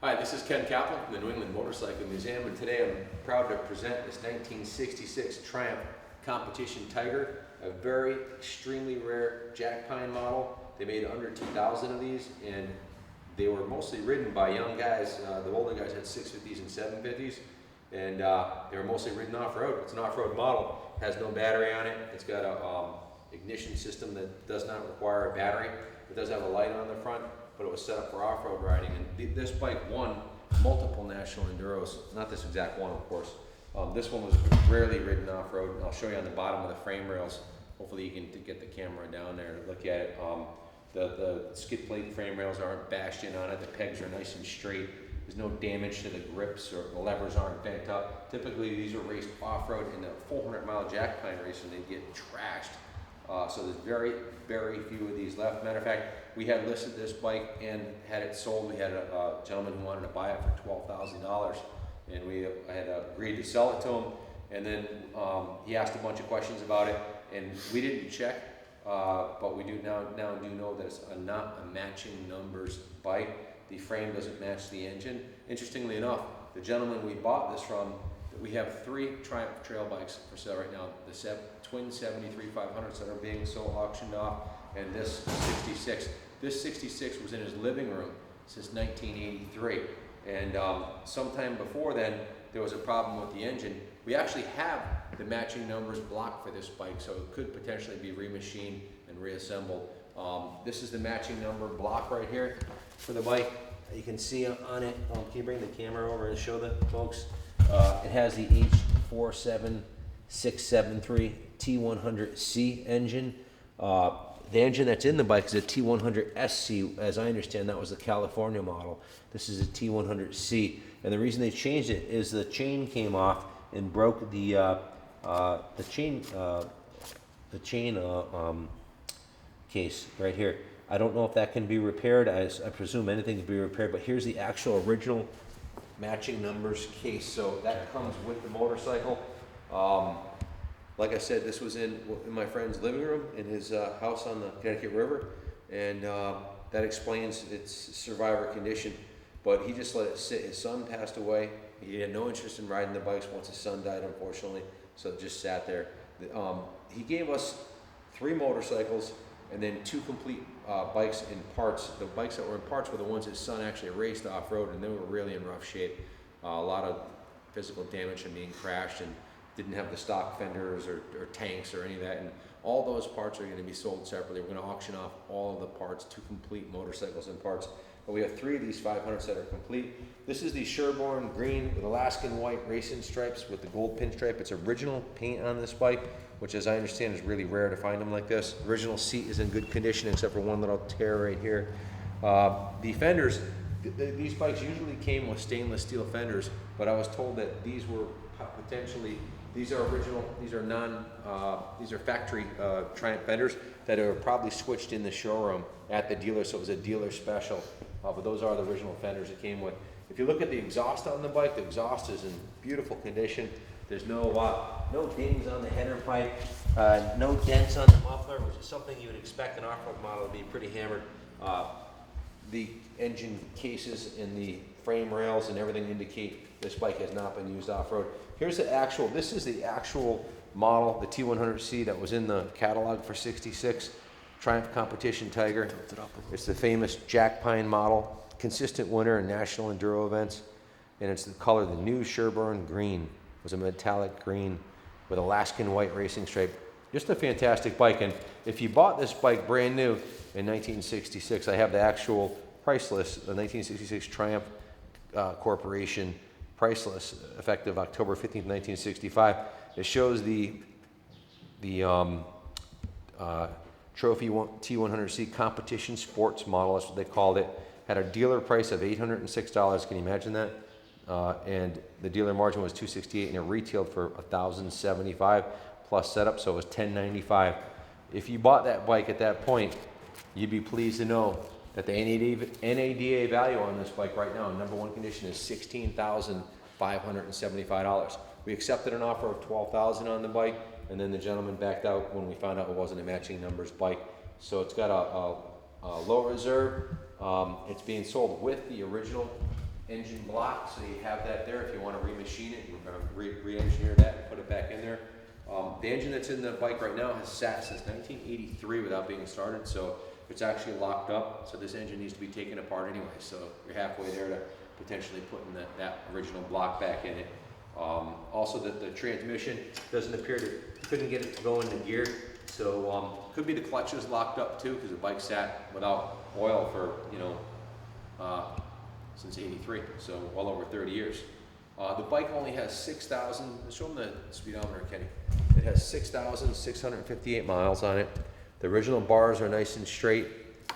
Hi, this is Ken Kaplan from the New England Motorcycle Museum, and today I'm proud to present this 1966 Triumph Competition Tiger, a very extremely rare jack pine model. They made under 2,000 of these, and they were mostly ridden by young guys. The older guys had 650s and 750s, and they were mostly ridden off-road. It's an off-road model, has no battery on it. It's got a ignition system that does not require a battery. It does have a light on the front, but it was set up for off-road riding, and this bike won multiple national enduros. Not this exact one, of course. This one was rarely ridden off-road, and I'll show you on the bottom of the frame rails. Hopefully you can get the camera down there to look at it. The skid plate frame rails aren't bashed in on it. The pegs are nice and straight. There's no damage to the grips, or the levers aren't bent up. Typically these are raced off-road in a 400-mile jack pine race, and they get trashed. So there's very, very few of these left. Matter of fact, we had listed this bike and had it sold. We had a gentleman who wanted to buy it for $12,000, and we had agreed to sell it to him. And then he asked a bunch of questions about it, and we didn't check, but we do now do know that it's not a matching numbers bike. The frame doesn't match the engine. Interestingly enough, the gentleman we bought this from, we have 3 Triumph trail bikes for sale right now. The twin 73 500s that are being sold, auctioned off, and this 66. This 66 was in his living room since 1983. And sometime before then, there was a problem with the engine. We actually have the matching numbers block for this bike, so it could potentially be remachined and reassembled. This is the matching number block right here for the bike. You can see on it, can you bring the camera over and show the folks? It has the H47673 T100C engine. The engine that's in the bike is a T100C. As I understand, that was the California model. This is a T100C, and the reason they changed it is the chain came off and broke the chain case right here. I don't know if that can be repaired. I presume anything can be repaired, but here's the actual original matching numbers case. So that comes with the motorcycle. Like I said, this was in my friend's living room in his house on the Connecticut River, and that explains its survivor condition. But he just let it sit. His son passed away. He had no interest in riding the bikes once his son died, unfortunately, so it just sat there. He gave us 3 motorcycles and then 2 complete bikes in parts. The bikes that were in parts were the ones his son actually raced off-road, and they were really in rough shape. A lot of physical damage from being crashed, and didn't have the stock fenders or tanks or any of that. And all those parts are going to be sold separately. We're going to auction off all of the parts, 2 complete motorcycles and parts. But we have 3 of these 500s that are complete. This is the Sherborne green with Alaskan white racing stripes with the gold pinstripe. It's original paint on this bike, which, as I understand, is really rare to find them like this. The original seat is in good condition except for one little tear right here. The fenders, these bikes usually came with stainless steel fenders, but I was told that these were potentially, these are original, these are factory Triumph fenders that are probably switched in the showroom at the dealer, so it was a dealer special. But those are the original fenders it came with. If you look at the exhaust on the bike, the exhaust is in beautiful condition. There's no dings on the header pipe, no dents on the muffler, which is something you would expect an off-road model to be pretty hammered. The engine cases and the frame rails and everything indicate this bike has not been used off-road. Here's the actual, this is the actual model, the T100C that was in the catalog for 66, Triumph Competition Tiger. It's the famous jack pine model, consistent winner in national enduro events, and it's the color, the new Sherborne green. It was a metallic green with Alaskan white racing stripe. Just a fantastic bike, and if you bought this bike brand new in 1966, I have the actual price list, the 1966 Triumph Corporation price list, effective October 15th, 1965. It shows the Trophy T100C Competition Sports model, that's what they called it. Had a dealer price of $806. Can you imagine that? And the dealer margin was $268, and it retailed for $1,075 plus setup, so it was $1,095. If you bought that bike at that point, you'd be pleased to know that the NADA value on this bike right now in #1 condition is $16,575. We accepted an offer of $12,000 on the bike, and then the gentleman backed out when we found out it wasn't a matching numbers bike. So it's got a low reserve. It's being sold with the original engine block, so you have that there if you want to remachine it. We're going to re-engineer that and put it back in there. The engine that's in the bike right now has sat since 1983 without being started, so it's actually locked up. So this engine needs to be taken apart anyway. So you're halfway there to potentially putting that original block back in it. Also, the transmission doesn't appear to, couldn't get it to go into gear. So could be the clutch is locked up too, because the bike sat without oil for, you know, since '83, so well over 30 years. The bike only has 6,000, show them the speedometer, Kenny. It has 6,658 miles on it. The original bars are nice and straight.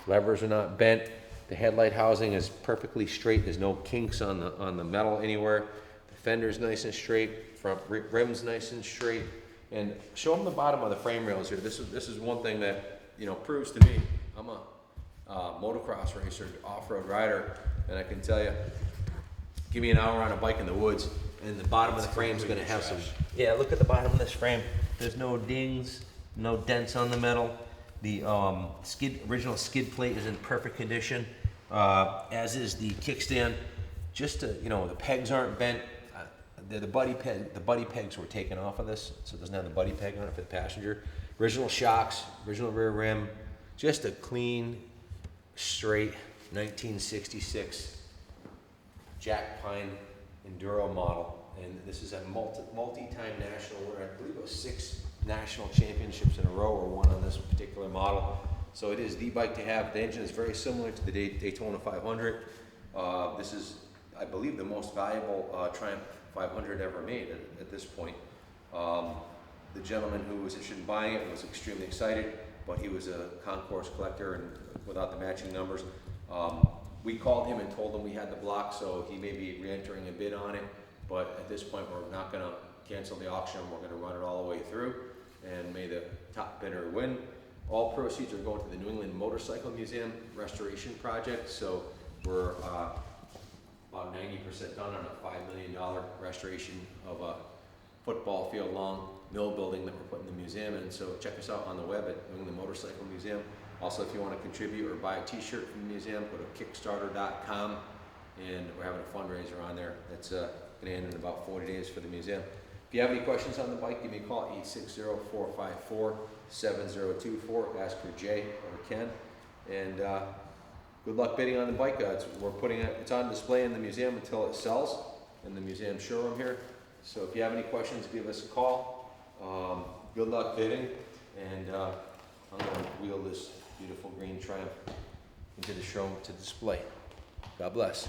Levers are not bent. The headlight housing is perfectly straight. There's no kinks on the metal anywhere. The fender's nice and straight. Front rim's nice and straight. And show them the bottom of the frame rails here. This is one thing that, you know, proves to me I'm a motocross racer, off-road rider, and I can tell you, give me an hour on a bike in the woods, and the bottom of the frame's going to have some. Yeah, look at the bottom of this frame. There's no dings, no dents on the metal. The original skid plate is in perfect condition, as is the kickstand. Just to, you know, the pegs aren't bent. The buddy pegs were taken off of this, so it doesn't have the buddy peg on it for the passenger. Original shocks, original rear rim. Just a clean, straight 1966 Jack Pine Enduro model. And this is a multi-time national winner. I believe it was 6 national championships in a row or one on this particular model. So it is the bike to have. The engine is very similar to the Daytona 500. This is, I believe, the most valuable Triumph 500 ever made at this point. The gentleman who was interested in buying it was extremely excited, but he was a concourse collector and without the matching numbers. We called him and told him we had the block, so he may be re-entering a bid on it. But at this point, we're not going to cancel the auction. We're going to run it all the way through, and may the top bidder win. All proceeds are going to the New England Motorcycle Museum restoration project. So we're about 90% done on a $5 million restoration of a football field long mill building that we're putting the museum in. So check us out on the web at New England Motorcycle Museum. Also, if you want to contribute or buy a t-shirt from the museum, go to kickstarter.com, and we're having a fundraiser on there that's going to end in about 40 days for the museum. If you have any questions on the bike, give me a call at 860-454-7024. Ask for Jay or Ken. And good luck bidding on the bike. It's on display in the museum until it sells in the museum showroom here. So if you have any questions, give us a call. Good luck bidding, and I'm going to wheel this beautiful green Triumph into the showroom to display. God bless.